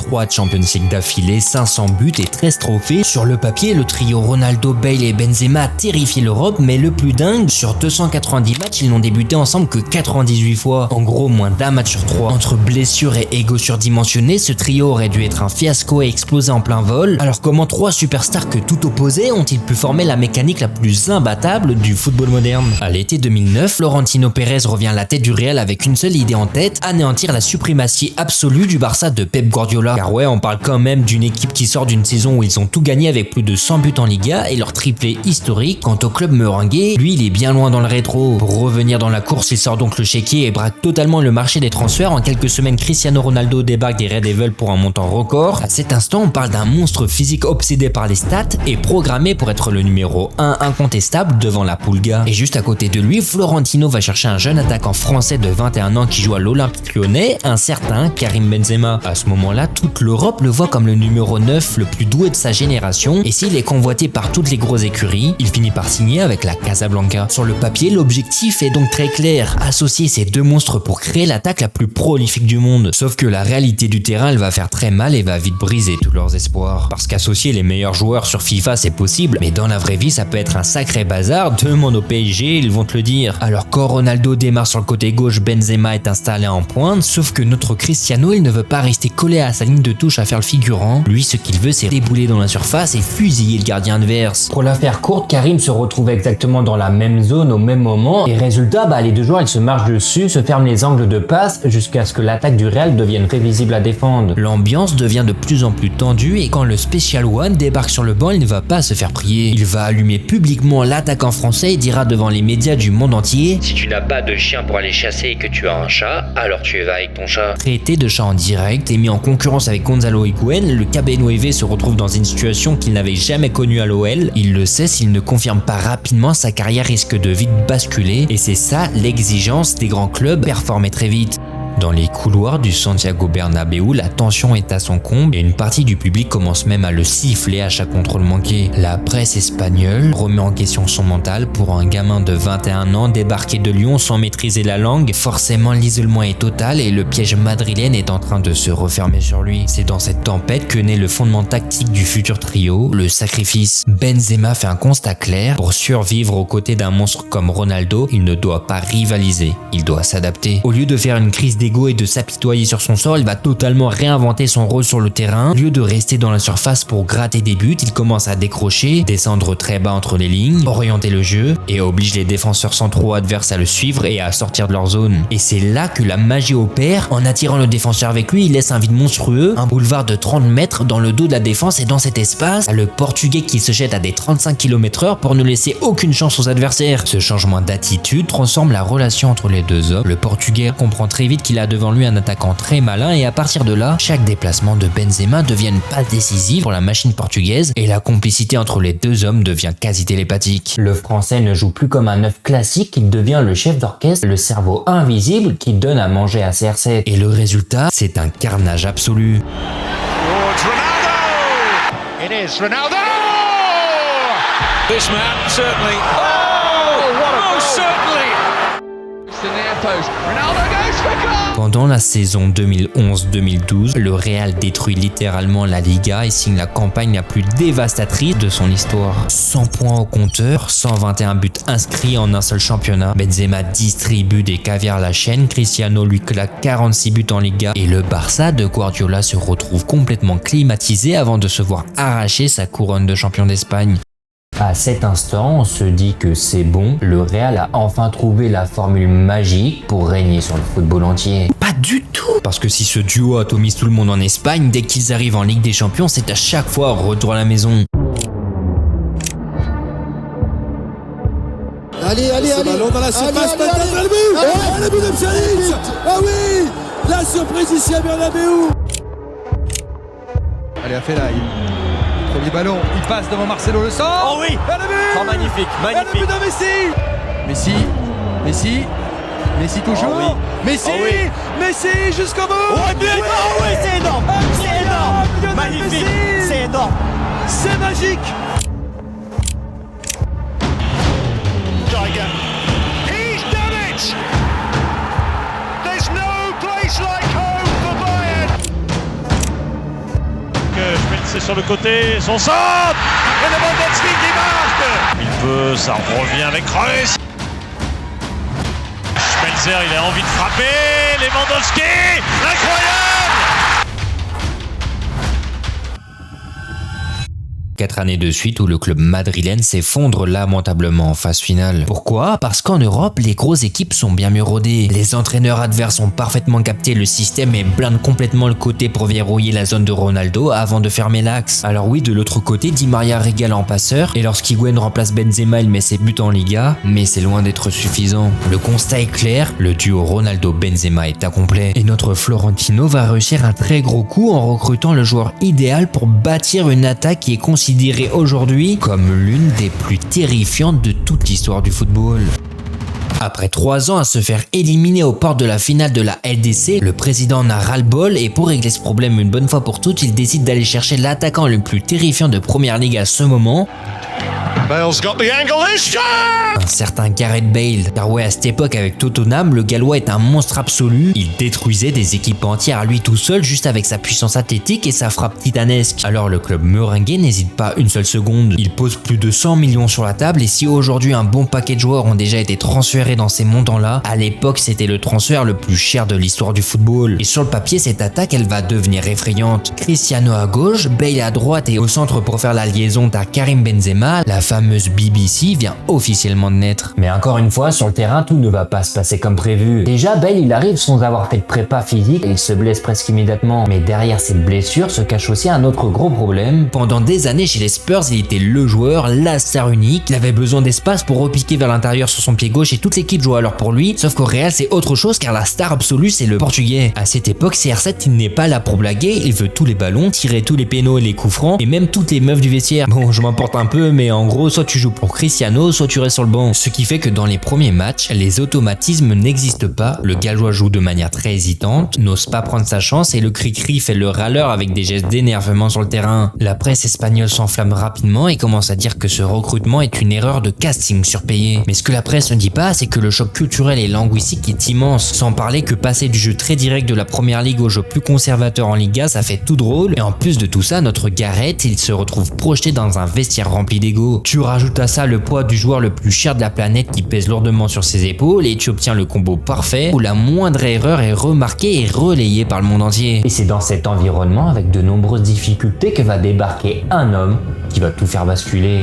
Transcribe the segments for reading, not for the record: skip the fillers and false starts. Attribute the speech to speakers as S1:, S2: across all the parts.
S1: 3 Champions League d'affilée, 500 buts et 13 trophées. Sur le papier, le trio Ronaldo, Bale et Benzema a terrifié l'Europe, mais le plus dingue, sur 290 matchs, ils n'ont débuté ensemble que 98 fois. En gros, moins d'un match sur 3. Entre blessures et ego surdimensionné, ce trio aurait dû être un fiasco et exploser en plein vol. Alors comment 3 superstars que tout opposés ont-ils pu former la mécanique la plus imbattable du football moderne? À l'été 2009, Florentino Pérez revient à la tête du Real avec une seule idée en tête, anéantir la suprématie absolue du Barça de Pep Guardiola. Car ouais, on parle quand même d'une équipe qui sort d'une saison où ils ont tout gagné avec plus de 100 buts en Liga et leur triplé historique. Quant au club merengue, lui il est bien loin dans le rétro. Pour revenir dans la course, il sort donc le chéquier et braque totalement le marché des transferts. En quelques semaines, Cristiano Ronaldo débarque des Red Devils pour un montant record. À cet instant, on parle d'un monstre physique obsédé par les stats et programmé pour être le numéro 1 incontestable devant la Pulga. Et juste à côté de lui, Florentino va chercher un jeune attaquant français de 21 ans qui joue à l'Olympique Lyonnais, un certain Karim Benzema. À ce moment-là, toute l'Europe le voit comme le numéro 9 le plus doué de sa génération, et s'il est convoité par toutes les grosses écuries, il finit par signer avec la Casablanca. Sur le papier, l'objectif est donc très clair, associer ces deux monstres pour créer l'attaque la plus prolifique du monde. Sauf que la réalité du terrain, elle va faire très mal et va vite briser tous leurs espoirs. Parce qu'associer les meilleurs joueurs sur FIFA, c'est possible, mais dans la vraie vie, ça peut être un sacré bazar. Demande au PSG, ils vont te le dire. Alors quand Ronaldo démarre sur le côté gauche, Benzema est installé en pointe, sauf que notre Cristiano, il ne veut pas rester collé à sa ligne de touche à faire le figurant. Lui, ce qu'il veut, c'est débouler dans la surface et fusiller le gardien adverse. Pour la faire courte, Karim se retrouve exactement dans la même zone au même moment, et résultat, les deux joueurs, ils se marchent dessus, se ferment les angles de passe, jusqu'à ce que l'attaque du Real devienne très visible à défendre. L'ambiance devient de plus en plus tendue, et quand le Special One débarque sur le banc, il ne va pas se faire prier. Il va allumer publiquement l'attaquant français et dira devant les médias du monde entier:
S2: si tu n'as pas de chien pour aller chasser et que tu as un chat, alors tu vas avec ton chat.
S1: Traité de chat en direct et mis en concurrence avec Gonzalo Higuaín, le Cabeno se retrouve dans une situation qu'il n'avait jamais connue à l'OL. Il le sait, s'il ne confirme pas rapidement, sa carrière risque de vite basculer, et c'est ça l'exigence des grands clubs, performer très vite. Dans les couloirs du Santiago Bernabéu, la tension est à son comble et une partie du public commence même à le siffler à chaque contrôle manqué. La presse espagnole remet en question son mental. Pour un gamin de 21 ans débarqué de Lyon sans maîtriser la langue, forcément l'isolement est total et le piège madrilène est en train de se refermer sur lui. C'est dans cette tempête que naît le fondement tactique du futur trio, le sacrifice. Benzema fait un constat clair: pour survivre aux côtés d'un monstre comme Ronaldo, il ne doit pas rivaliser, il doit s'adapter. Au lieu de faire une crise d'ego et de s'apitoyer sur son sort, il va totalement réinventer son rôle sur le terrain. Au lieu de rester dans la surface pour gratter des buts, il commence à décrocher, descendre très bas entre les lignes, orienter le jeu et oblige les défenseurs centraux adverses à le suivre et à sortir de leur zone. Et c'est là que la magie opère. En attirant le défenseur avec lui, il laisse un vide monstrueux, un boulevard de 30 mètres dans le dos de la défense, et dans cet espace, le Portugais qui se jette à des 35 km/h pour ne laisser aucune chance aux adversaires. Ce changement d'attitude transforme la relation entre les deux hommes. Le Portugais comprend très vite qu'il a devant lui un attaquant très malin, et à partir de là, chaque déplacement de Benzema devient une passe décisive pour la machine portugaise et la complicité entre les deux hommes devient quasi télépathique. Le français ne joue plus comme un neuf classique, il devient le chef d'orchestre, le cerveau invisible qui donne à manger à CR7. Et le résultat, c'est un carnage absolu.
S3: It is Ronaldo! This man certainly. Oh, what a goal! Certainly. It's the near post. Ronaldo goes for goal!
S1: Pendant la saison 2011-2012, le Real détruit littéralement la Liga et signe la campagne la plus dévastatrice de son histoire. 100 points au compteur, 121 buts inscrits en un seul championnat. Benzema distribue des caviars à la chaîne, Cristiano lui claque 46 buts en Liga et le Barça de Guardiola se retrouve complètement climatisé avant de se voir arracher sa couronne de champion d'Espagne. À cet instant, on se dit que c'est bon, le Real a enfin trouvé la formule magique pour régner sur le football entier. Pas du tout! Parce que si ce duo atomise tout le monde en Espagne, dès qu'ils arrivent en Ligue des Champions, c'est à chaque fois retour à la maison.
S4: Allez, ballon dans la surface, le but de Pjanic! Ah oui! La surprise ici à Bernabéu!
S5: Allez, Fellaini. Premier ballon, il passe devant Marcelo, le sort.
S6: Oh oui!
S5: Et le but!
S6: Oh, magnifique, magnifique!
S5: Et le but de Messi toujours.
S6: Oh oui.
S5: Messi!
S6: Oh oui.
S5: Messi jusqu'au bout!
S6: Oh, but! Oh oui, c'est énorme! C'est énorme! Magnifique! C'est énorme!
S5: C'est magique!
S3: Tiger. He's done it! There's no place like home for Bayern!
S7: c'est sur le côté, son centre. Et Lewandowski qui marque. Il peut, ça revient avec Reus. Schmelzer, il a envie de frapper. Lewandowski, incroyable.
S1: 4 années de suite où le club madrilène s'effondre lamentablement en phase finale. Pourquoi? Parce qu'en Europe, les grosses équipes sont bien mieux rodées. Les entraîneurs adverses ont parfaitement capté le système et blindent complètement le côté pour verrouiller la zone de Ronaldo avant de fermer l'axe. Alors oui, de l'autre côté, Di Maria régale en passeur et lorsqu'Higuaín remplace Benzema, il met ses buts en Liga, mais c'est loin d'être suffisant. Le constat est clair, le duo Ronaldo-Benzema est incomplet et notre Florentino va réussir un très gros coup en recrutant le joueur idéal pour bâtir une attaque qui est considérée aujourd'hui comme l'une des plus terrifiantes de toute l'histoire du football. Après 3 ans à se faire éliminer aux portes de la finale de la LDC, le président en a ras-le-bol et pour régler ce problème une bonne fois pour toutes, il décide d'aller chercher l'attaquant le plus terrifiant de Première Ligue à ce moment.
S7: Bale's got the angle, this shot!
S1: Un certain Gareth Bale. Car ouais, à cette époque avec Tottenham, le Gallois est un monstre absolu. Il détruisait des équipes entières à lui tout seul juste avec sa puissance athlétique et sa frappe titanesque. Alors le club merengue n'hésite pas une seule seconde. Il pose plus de 100 millions sur la table et si aujourd'hui un bon paquet de joueurs ont déjà été transférés dans ces montants-là, à l'époque c'était le transfert le plus cher de l'histoire du football. Et sur le papier, cette attaque elle va devenir effrayante. Cristiano à gauche, Bale à droite et au centre pour faire la liaison t'as Karim Benzema, la fameuse BBC vient officiellement de naître. Mais encore une fois, sur le terrain, tout ne va pas se passer comme prévu. Déjà, Bale, il arrive sans avoir fait de prépa physique et il se blesse presque immédiatement. Mais derrière cette blessure se cache aussi un autre gros problème. Pendant des années chez les Spurs, il était le joueur, la star unique. Il avait besoin d'espace pour repiquer vers l'intérieur sur son pied gauche et toute l'équipe jouait alors pour lui. Sauf qu'au Real, c'est autre chose car la star absolue, c'est le Portugais. À cette époque, CR7, il n'est pas là pour blaguer. Il veut tous les ballons, tirer tous les pénaux et les coups francs et même toutes les meufs du vestiaire. Bon, je m'emporte un peu, mais en gros, soit tu joues pour Cristiano, soit tu restes sur le banc. Ce qui fait que dans les premiers matchs, les automatismes n'existent pas. Le Gallois joue de manière très hésitante, n'ose pas prendre sa chance et le cri-cri fait le râleur avec des gestes d'énervement sur le terrain. La presse espagnole s'enflamme rapidement et commence à dire que ce recrutement est une erreur de casting surpayé. Mais ce que la presse ne dit pas, c'est que le choc culturel et linguistique est immense. Sans parler que passer du jeu très direct de la première ligue au jeu plus conservateur en Liga, ça fait tout drôle. Et en plus de tout ça, notre Gareth, il se retrouve projeté dans un vestiaire rempli d'ego. Tu rajoutes à ça le poids du joueur le plus cher de la planète qui pèse lourdement sur ses épaules et tu obtiens le combo parfait où la moindre erreur est remarquée et relayée par le monde entier. Et c'est dans cet environnement avec de nombreuses difficultés que va débarquer un homme qui va tout faire basculer.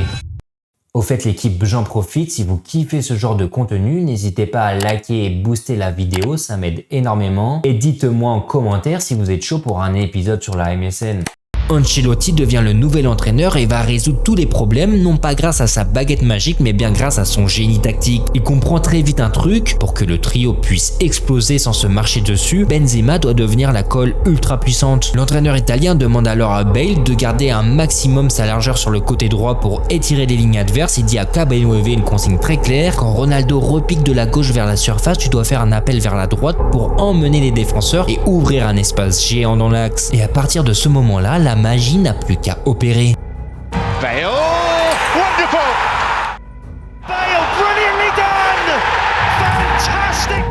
S1: Au fait l'équipe, j'en profite, si vous kiffez ce genre de contenu, n'hésitez pas à liker et booster la vidéo, ça m'aide énormément. Et dites-moi en commentaire si vous êtes chaud pour un épisode sur la MSN. Ancelotti devient le nouvel entraîneur et va résoudre tous les problèmes, non pas grâce à sa baguette magique, mais bien grâce à son génie tactique. Il comprend très vite un truc, pour que le trio puisse exploser sans se marcher dessus, Benzema doit devenir la colle ultra puissante. L'entraîneur italien demande alors à Bale de garder un maximum sa largeur sur le côté droit pour étirer les lignes adverses et dit à Cabernet une consigne très claire, quand Ronaldo repique de la gauche vers la surface, tu dois faire un appel vers la droite pour emmener les défenseurs et ouvrir un espace géant dans l'axe. Et à partir de ce moment-là, la magie n'a plus qu'à opérer.
S7: Bale, wonderful!
S6: Bale, brilliantly done! Fantastic!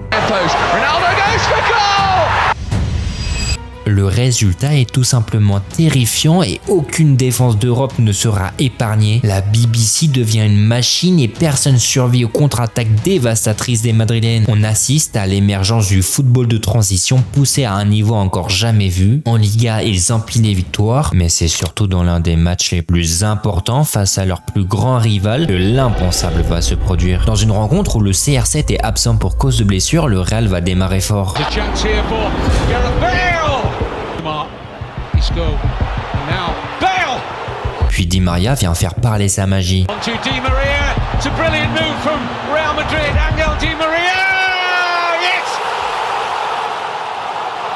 S3: Post. Ronaldo goes for goal!
S1: Le résultat est tout simplement terrifiant et aucune défense d'Europe ne sera épargnée. La BBC devient une machine et personne survit aux contre-attaques dévastatrices des Madrilènes. On assiste à l'émergence du football de transition poussé à un niveau encore jamais vu. En Liga, ils empilent les victoires, mais c'est surtout dans l'un des matchs les plus importants face à leur plus grand rival que l'impensable va se produire. Dans une rencontre où le CR7 est absent pour cause de blessure, le Real va démarrer fort. Puis Di Maria vient faire parler sa magie.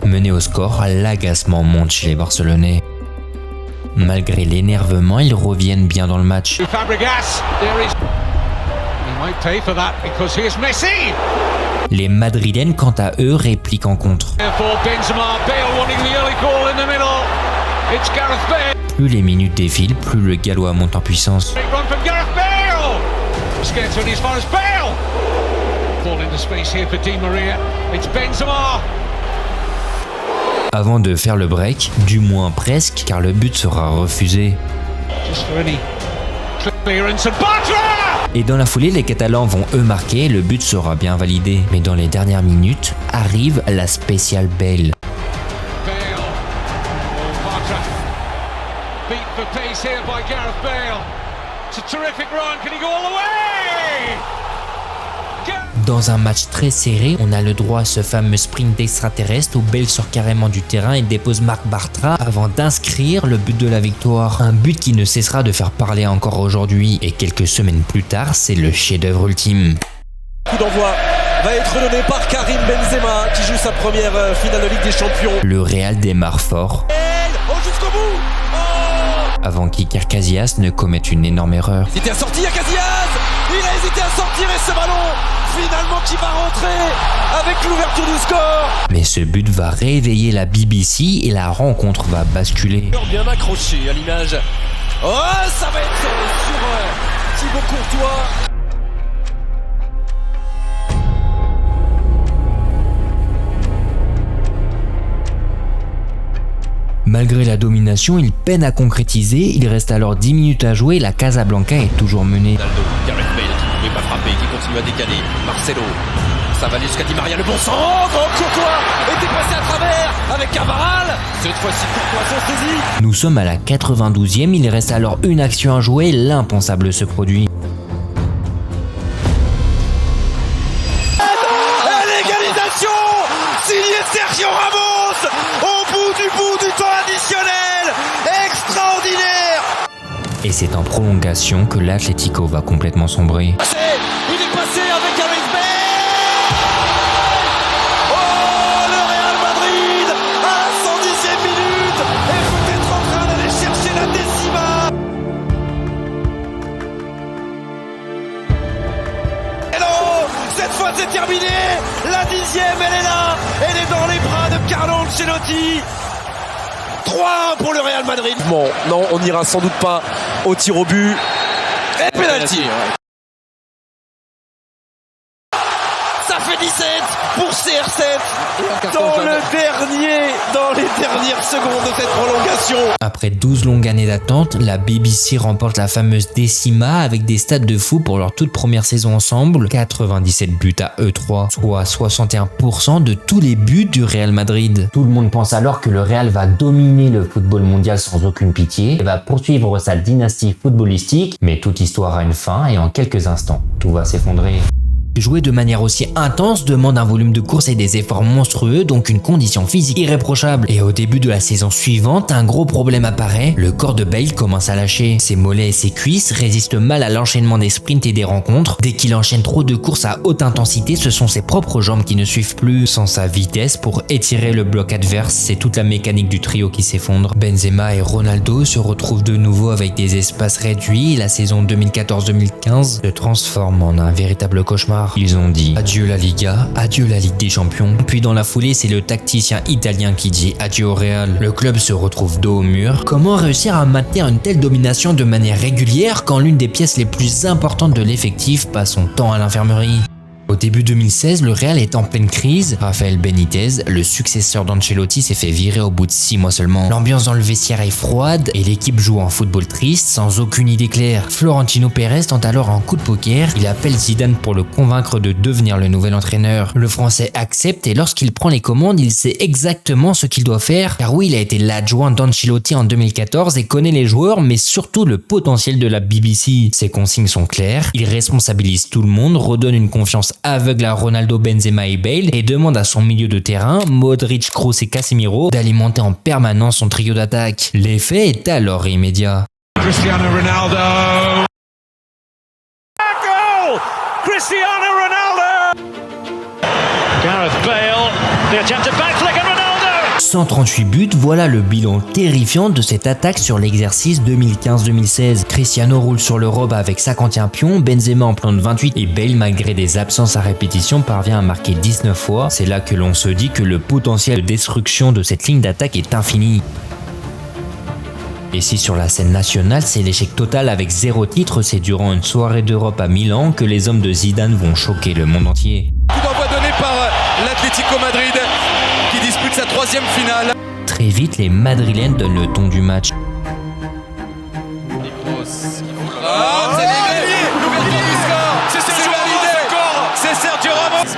S1: Mené au score, l'agacement monte chez les Barcelonais. Malgré l'énervement, ils reviennent bien dans le match. Les Madrilènes, quant à eux, répliquent en contre. Plus les minutes défilent, plus le Gallois monte en puissance. avant de faire le break, du moins presque, car le but sera refusé. Et dans la foulée, les Catalans vont eux marquer, le but sera bien validé. Mais dans les dernières minutes, arrive la spéciale Bale. Dans un match très serré, on a le droit à ce fameux sprint extraterrestre où Bale sort carrément du terrain et dépose Marc Bartra avant d'inscrire le but de la victoire. Un but qui ne cessera de faire parler encore aujourd'hui. Et quelques semaines plus tard, c'est le chef-d'œuvre ultime.
S8: Coup d'envoi va être donné par Karim Benzema qui joue sa première finale de Ligue des Champions.
S1: Le Real démarre fort.
S8: Jusqu'au bout.
S1: Avant qu'Iker Casillas ne commette une énorme erreur.
S8: Il était assorti à Casillas. Il a hésité à sortir et ce ballon finalement qui va rentrer avec l'ouverture du score.
S1: Mais ce but va réveiller la BBC et la rencontre va basculer.
S8: Bien accroché à l'image. Oh, ça va être sur Thibaut Courtois.
S1: Malgré la domination, il peine à concrétiser, il reste alors 10 minutes à jouer, la Casablanca est toujours menée.
S8: Gareth Bale qui ne pouvait pas frapper, qui continue à décaler. Marcelo, ça va aller jusqu'à Di Maria, le bon centre. Courtois était passé à travers avec Cavaral. Cette fois-ci, Courtois sont saisis.
S1: Nous sommes à la 92e, il reste alors une action à jouer, l'impensable se produit.
S8: L'égalisation signé Sergio Ramos au bout du temps additionnel. Extraordinaire.
S1: Et c'est en prolongation que l'Atlético va complètement sombrer.
S8: Il est passé avec Gareth Bale. Oh, le Real Madrid à la 110e minute est peut-être en train d'aller chercher la décima. Et non, cette fois c'est terminé. La 10e, elle est là. Elle est dans les bras de Carlo Ancelotti. 3-1 pour le Real Madrid. Bon, non, on n'ira sans doute pas au tir au but. Et penalty. Ça fait 17 pour CR7 dans les dernières secondes de cette prolongation.
S1: Après 12 longues années d'attente, la BBC remporte la fameuse décima avec des stats de fou pour leur toute première saison ensemble. 97 buts à eux 3, soit 61% de tous les buts du Real Madrid. Tout le monde pense alors que le Real va dominer le football mondial sans aucune pitié et va poursuivre sa dynastie footballistique, mais toute histoire a une fin et en quelques instants, tout va s'effondrer. Jouer de manière aussi intense demande un volume de course et des efforts monstrueux, donc une condition physique irréprochable. Et au début de la saison suivante, un gros problème apparaît, le corps de Bale commence à lâcher. Ses mollets et ses cuisses résistent mal à l'enchaînement des sprints et des rencontres. Dès qu'il enchaîne trop de courses à haute intensité, ce sont ses propres jambes qui ne suivent plus. Sans sa vitesse pour étirer le bloc adverse, c'est toute la mécanique du trio qui s'effondre. Benzema et Ronaldo se retrouvent de nouveau avec des espaces réduits et la saison 2014-2015 se transforme en un véritable cauchemar. Ils ont dit adieu la Liga, adieu la Ligue des Champions. Puis dans la foulée, c'est le tacticien italien qui dit adieu au Real. Le club se retrouve dos au mur. Comment réussir à maintenir une telle domination de manière régulière quand l'une des pièces les plus importantes de l'effectif passe son temps à l'infirmerie ? Au début 2016, le Real est en pleine crise. Rafael Benitez, le successeur d'Ancelotti, s'est fait virer au bout de 6 mois seulement. L'ambiance dans le vestiaire est froide et l'équipe joue en football triste sans aucune idée claire. Florentino Pérez tente alors un coup de poker. Il appelle Zidane pour le convaincre de devenir le nouvel entraîneur. Le Français accepte et lorsqu'il prend les commandes, il sait exactement ce qu'il doit faire. Car oui, il a été l'adjoint d'Ancelotti en 2014 et connaît les joueurs, mais surtout le potentiel de la BBC. Ses consignes sont claires. Il responsabilise tout le monde, redonne une confiance aveugle à Ronaldo, Benzema et Bale et demande à son milieu de terrain, Modric, Kroos et Casemiro, d'alimenter en permanence son trio d'attaque. L'effet est alors immédiat.
S7: Cristiano Ronaldo. Goal! Cristiano Ronaldo. Gareth Bale, the attempted backflick and Ronaldo.
S1: 138 buts, voilà le bilan terrifiant de cette attaque sur l'exercice 2015-2016. Cristiano roule sur le robe avec 51 pions, Benzema en plante 28 et Bale, malgré des absences à répétition, parvient à marquer 19 fois. C'est là que l'on se dit que le potentiel de destruction de cette ligne d'attaque est infini. Et si sur la scène nationale, c'est l'échec total avec 0 titre, c'est durant une soirée d'Europe à Milan que les hommes de Zidane vont choquer le monde entier.
S8: Coup d'envoi donné par l'Atlético Madrid qui
S5: dispute sa 3e finale.
S1: Très vite, les Madrilènes donnent le ton du match.
S5: C'est validé. L'ouverture du score. C'est validé. C'est Sergio Ramos.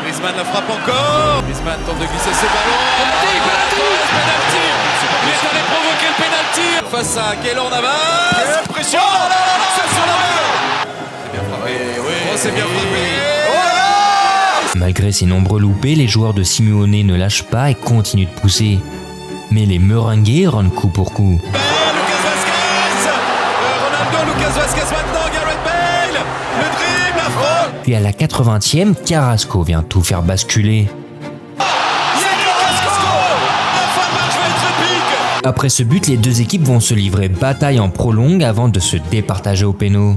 S5: Griezmann la frappe encore. Griezmann tente de glisser ses ballons. Penalty. Il est allé provoquer le penalty. Face à Keylor Navas. Quelle pression. C'est sur la main. C'est bien frappé. Oui. C'est bien frappé.
S1: Malgré ses nombreux loupés, les joueurs de Simeone ne lâchent pas et continuent de pousser. Mais les Merengues rendent coup pour coup.
S5: Lucas Vazquez maintenant, Gareth Bale, le dribble, la frappe.
S1: Puis à la 80e, Carrasco vient tout faire basculer. Après ce but, les deux équipes vont se livrer bataille en prolongue avant de se départager au péno.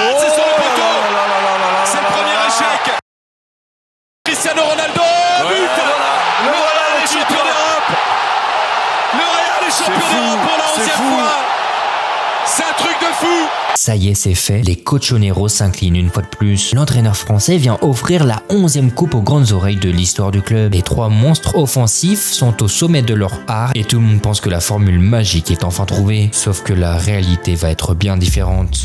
S5: C'est sur le poteau. C'est le premier échec. Cristiano Ronaldo, but. Le Real est champion d'Europe. Le Real est champion d'Europe pour la 11e fois. C'est un truc de fou.
S1: Ça y est, c'est fait, les cochoneros s'inclinent une fois de plus. L'entraîneur français vient offrir la 11e coupe aux grandes oreilles de l'histoire du club. Les trois monstres offensifs sont au sommet de leur art et tout le monde pense que la formule magique est enfin trouvée. Sauf que la réalité va être bien différente.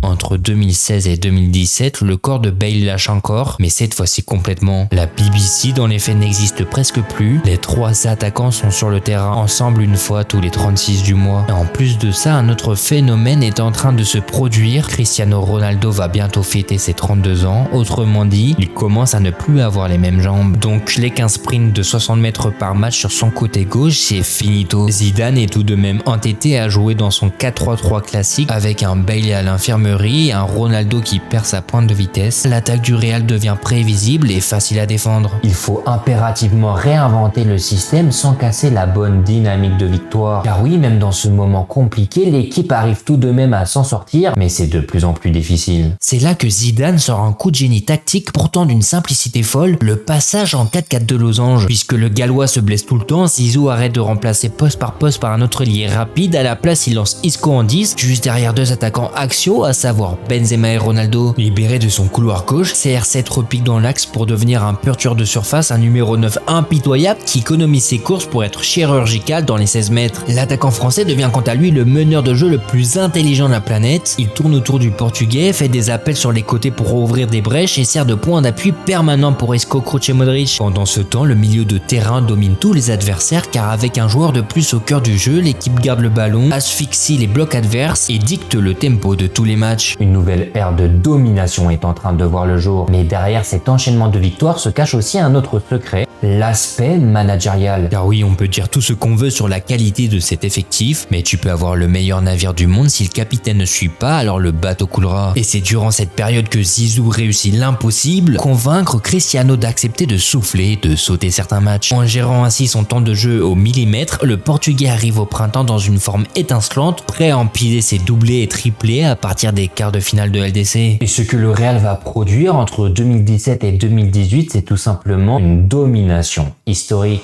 S1: Entre 2016 et 2017, le corps de Bale lâche encore, mais cette fois-ci complètement. La BBC dans les faits n'existe presque plus. Les trois attaquants sont sur le terrain ensemble une fois tous les 36 du mois. Et en plus de ça, un autre phénomène est en train de se produire. Cristiano Ronaldo va bientôt fêter ses 32 ans. Autrement dit, il commence à ne plus avoir les mêmes jambes. Donc les 15 sprints de 60 mètres par match sur son côté gauche, c'est finito. Zidane est tout de même entêté à jouer dans son 4-3-3 classique avec un Bale à l'infirmerie, un Ronaldo qui perd sa pointe de vitesse. L'attaque du Real devient prévisible et facile à défendre. Il faut impérativement réinventer le système sans casser la bonne dynamique de victoire. Car oui, même dans ce moment compliqué, l'équipe arrive tout de même à s'en sortir, mais c'est de plus en plus difficile. C'est là que Zidane sort un coup de génie tactique pourtant d'une simplicité folle, le passage en 4-4 de losange. Puisque le Gallois se blesse tout le temps, Zizou arrête de remplacer poste par un autre ailier rapide. À la place, il lance Isco en 10, juste derrière deux attaquants axiaux, à savoir Benzema et Ronaldo. Libéré de son couloir gauche, CR7 repique dans l'axe pour devenir un pur tueur de surface, un numéro 9 impitoyable qui économise ses courses pour être chirurgical dans les 16 mètres. L'attaquant français devient quant à lui le meneur de jeu le plus intelligent de la planète. Il tourne autour du Portugais, fait des appels sur les côtés pour ouvrir des brèches et sert de point d'appui permanent pour Isco, Kroos et Modric. Pendant ce temps, le milieu de terrain domine tous les adversaires car avec un joueur de plus au cœur du jeu, l'équipe garde le ballon, asphyxie les blocs adverses et dicte le tempo de tous les matchs. Une nouvelle ère de domination est en train de voir le jour. Mais derrière cet enchaînement de victoires se cache aussi un autre secret, l'aspect managérial. Car oui, on peut dire tout ce qu'on veut sur la qualité de cet effectif, mais tu peux avoir le meilleur navire du monde, si le capitaine ne suit pas, alors le bateau coulera. Et c'est durant cette période que Zizou réussit l'impossible, convaincre Cristiano d'accepter de souffler, de sauter certains matchs. En gérant ainsi son temps de jeu au millimètre, le Portugais arrive au printemps dans une forme étincelante, prêt à empiler ses doublés et triplés à partir des quarts de finale de LDC. Et ce que le Real va produire entre 2017 et 2018, c'est tout simplement une domination historique.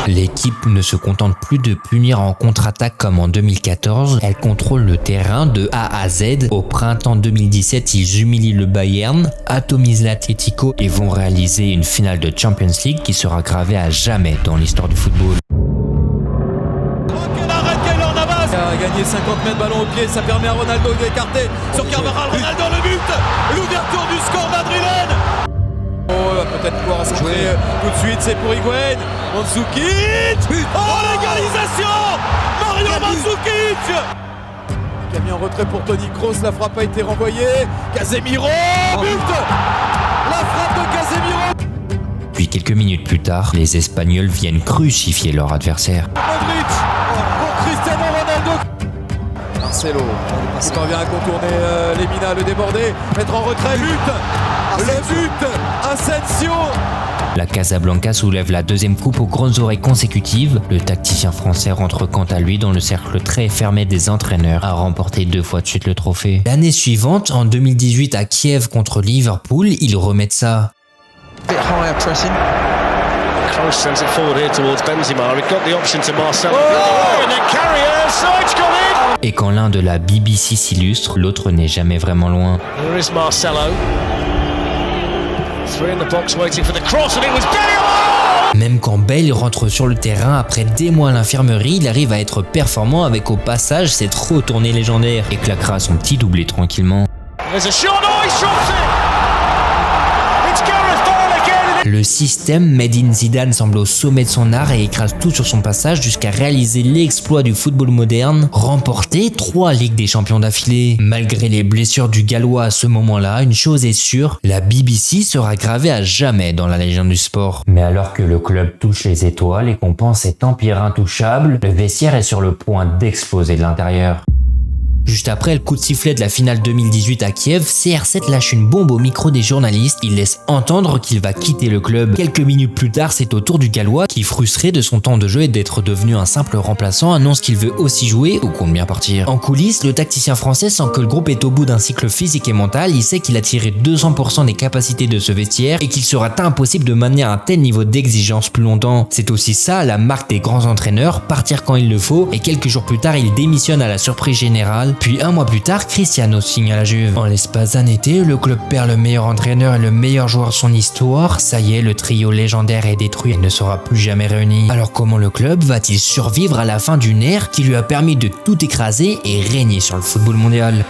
S1: L'équipe ne se contente plus de punir en contre-attaque comme en 2014, elle contrôle le terrain de A à Z. Au printemps 2017, ils humilient le Bayern, atomisent l'Atlético et vont réaliser une finale de Champions League qui sera gravée à jamais dans l'histoire du football.
S5: A gagné 50 mètres ballon au pied, ça permet à Ronaldo d'écarter sur Carvajal. Ronaldo le but, l'ouverture du score madrilène. Oh, va peut-être pouvoir jouer tout de suite, c'est pour Higuaín. Mandzukic. Oh, l'égalisation, Mario Mandzukic qui a mis en retrait pour Toni Kroos, la frappe a été renvoyée. Casemiro, but, la frappe de Casemiro.
S1: Puis quelques minutes plus tard, les Espagnols viennent crucifier leur adversaire.
S5: Modric pour Cristiano Ronaldo. Marcelo, qui parvient à contourner Lemina, le déborder, mettre en retrait, but, le but, Asensio.
S1: La Casablanca soulève la deuxième coupe aux grandes oreilles consécutives. Le tacticien français rentre quant à lui dans le cercle très fermé des entraîneurs à remporter 2 fois de suite le trophée. L'année suivante, en 2018 à Kiev contre Liverpool, ils remettent ça.
S9: Kroos sends it forward here towards Benzema. He got the option to Marcelo. Oh, and then Carrier, so it's gone in.
S1: Et quand l'un de la BBC s'illustre, l'autre n'est jamais vraiment loin.
S9: Here is Marcelo. 3 in the box waiting for the cross and it was Bale.
S1: Même quand Bale rentre sur le terrain après des mois à l'infirmerie, il arrive à être performant avec au passage cette retournée légendaire et claquera son petit doublé tranquillement.
S9: There's a shot, oh, he shoots it. It's Gareth Bale again.
S1: Le système Made in Zidane semble au sommet de son art et écrase tout sur son passage jusqu'à réaliser l'exploit du football moderne, remporter 3 Ligues des Champions d'affilée. Malgré les blessures du Gallois à ce moment-là, une chose est sûre, la BBC sera gravée à jamais dans la légende du sport. Mais alors que le club touche les étoiles et qu'on pense être empire intouchable, le vestiaire est sur le point d'exploser de l'intérieur. Juste après le coup de sifflet de la finale 2018 à Kiev, CR7 lâche une bombe au micro des journalistes. Il laisse entendre qu'il va quitter le club. Quelques minutes plus tard, c'est au tour du Gallois qui, frustré de son temps de jeu et d'être devenu un simple remplaçant, annonce qu'il veut aussi jouer ou compte bien partir. En coulisses, le tacticien français sent que le groupe est au bout d'un cycle physique et mental. Il sait qu'il a tiré 200% des capacités de ce vestiaire et qu'il sera impossible de maintenir un tel niveau d'exigence plus longtemps. C'est aussi ça la marque des grands entraîneurs, partir quand il le faut, et quelques jours plus tard, il démissionne à la surprise générale. Puis 1 mois plus tard, Cristiano signe à la Juve. En l'espace d'un été, le club perd le meilleur entraîneur et le meilleur joueur de son histoire. Ça y est, le trio légendaire est détruit et ne sera plus jamais réuni. Alors comment le club va-t-il survivre à la fin d'une ère qui lui a permis de tout écraser et régner sur le football mondial ?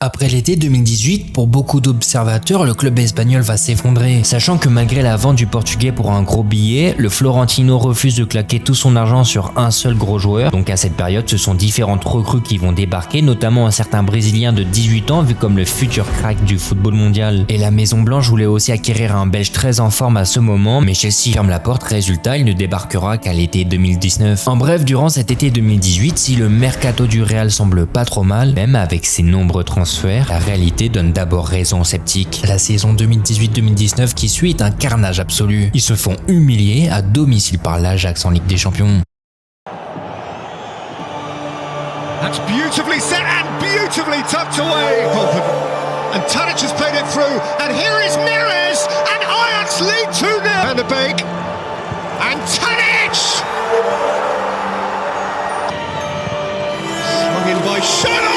S1: Après l'été 2018, pour beaucoup d'observateurs, le club espagnol va s'effondrer. Sachant que malgré la vente du Portugais pour un gros billet, le Florentino refuse de claquer tout son argent sur un seul gros joueur. Donc à cette période, ce sont différentes recrues qui vont débarquer, notamment un certain Brésilien de 18 ans vu comme le futur crack du football mondial. Et la Maison Blanche voulait aussi acquérir un Belge très en forme à ce moment, mais Chelsea ferme la porte, résultat, il ne débarquera qu'à l'été 2019. En bref, durant cet été 2018, si le mercato du Real semble pas trop mal, même avec ses nombreux transferts, la réalité donne d'abord raison aux sceptiques. La saison 2018-2019 qui suit est un carnage absolu. Ils se font humilier à domicile par l'Ajax en Ligue des Champions.
S10: That's beautifully set and beautifully tucked away. And Tadic has played it through. And here is Neres. And Ajax lead 2-0. Van der Beek. And Tadic! Swung in by Shadow.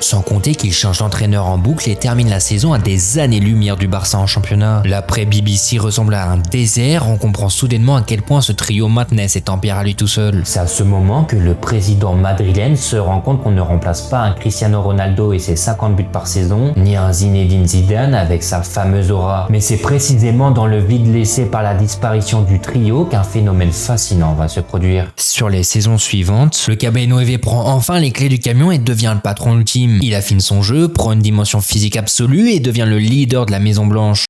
S1: Sans compter qu'il change d'entraîneur en boucle et termine la saison à des années-lumière du Barça en championnat. L'après-BBC ressemble à un désert, on comprend soudainement à quel point ce trio maintenait cet empire à lui tout seul. C'est à ce moment que le président madrilène se rend compte qu'on ne remplace pas un Cristiano Ronaldo et ses 50 buts par saison, ni un Zinedine Zidane avec sa fameuse aura. Mais c'est précisément dans le vide laissé par la disparition du trio qu'un phénomène fascinant va se produire. Sur les saisons suivantes, le Caballero prend enfin les clés du camion et devient le patron ultime. Il affine son jeu, prend une dimension physique absolue et devient le leader de la Maison Blanche.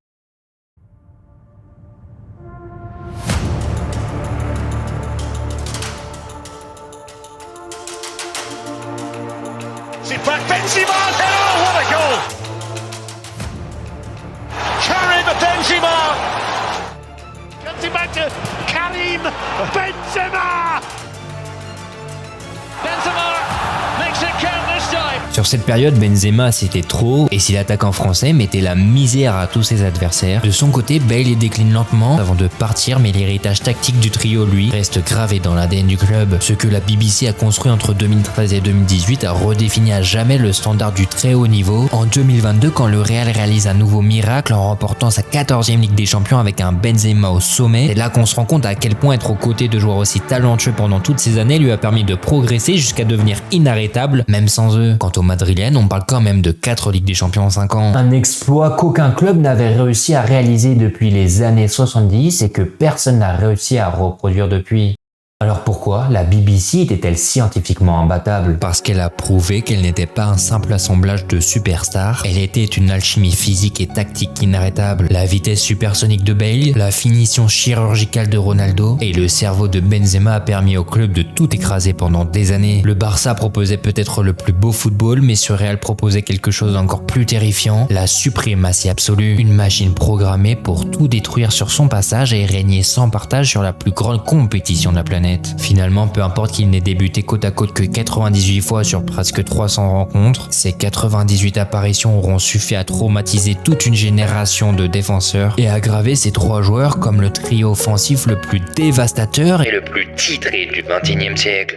S9: C'est pas Benzema, oh what a goal! Karim Benzema! Comes it back to Karim Benzema! Benzema makes it count this time!
S1: Sur cette période, Benzema c'était trop, et si l'attaquant français mettait la misère à tous ses adversaires, de son côté, Bale décline lentement avant de partir, mais l'héritage tactique du trio, lui, reste gravé dans l'ADN du club. Ce que la BBC a construit entre 2013 et 2018 a redéfini à jamais le standard du très haut niveau. En 2022, quand le Real réalise un nouveau miracle en remportant sa 14e Ligue des Champions avec un Benzema au sommet, c'est là qu'on se rend compte à quel point être aux côtés de joueurs aussi talentueux pendant toutes ces années lui a permis de progresser jusqu'à devenir inarrêtable, même sans eux. Quant au madrilène, on parle quand même de 4 Ligues des Champions en 5 ans. Un exploit qu'aucun club n'avait réussi à réaliser depuis les années 70 et que personne n'a réussi à reproduire depuis. Alors pourquoi la BBC était-elle scientifiquement imbattable? Parce qu'elle a prouvé qu'elle n'était pas un simple assemblage de superstars, elle était une alchimie physique et tactique inarrêtable. La vitesse supersonique de Bale, la finition chirurgicale de Ronaldo et le cerveau de Benzema a permis au club de tout écraser pendant des années. Le Barça proposait peut-être le plus beau football, mais ce Real proposait quelque chose d'encore plus terrifiant, la suprématie absolue. Une machine programmée pour tout détruire sur son passage et régner sans partage sur la plus grande compétition de la planète. Finalement, peu importe qu'il n'ait débuté côte à côte que 98 fois sur presque 300 rencontres, ces 98 apparitions auront suffi à traumatiser toute une génération de défenseurs et à graver ces trois joueurs comme le trio offensif le plus dévastateur
S2: Et le plus titré du XXIe siècle.